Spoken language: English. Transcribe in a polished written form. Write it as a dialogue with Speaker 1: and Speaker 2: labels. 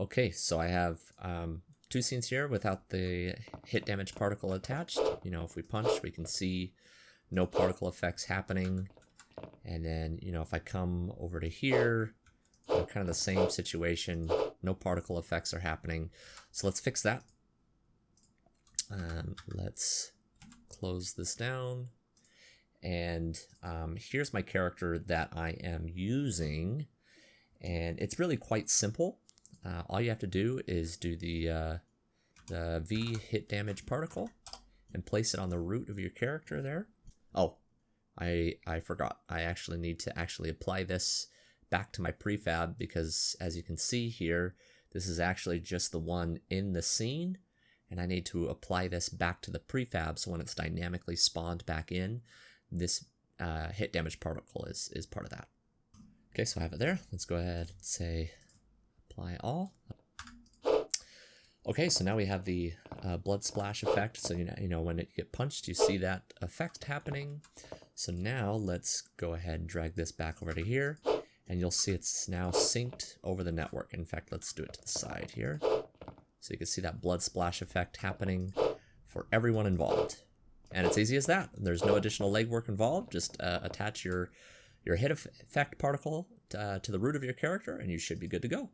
Speaker 1: Okay, so I have two scenes here without the hit damage particle attached. You know, if we punch, we can see no particle effects happening. And then, you know, if I come over to here, kind of the same situation, no particle effects are happening. So let's fix that. Let's close this down. And here's my character that I am using. And it's really quite simple. All you have to do is do the V hit damage particle and place it on the root of your character there. Oh, I forgot. I actually need to apply this back to my prefab because as you can see here, this is actually just the one in the scene. And I need to apply this back to the prefab so when it's dynamically spawned back in, this hit damage particle is part of that. Okay, so I have it there. Let's go ahead and say apply all. Okay, so now we have the blood splash effect. So you know when it get punched, you see that effect happening. So now let's go ahead and drag this back over to here, and you'll see it's now synced over the network. In fact, let's do it to the side here. So you can see that blood splash effect happening for everyone involved. And it's easy as that. There's no additional legwork involved. Just attach your hit effect particle to the root of your character, and you should be good to go.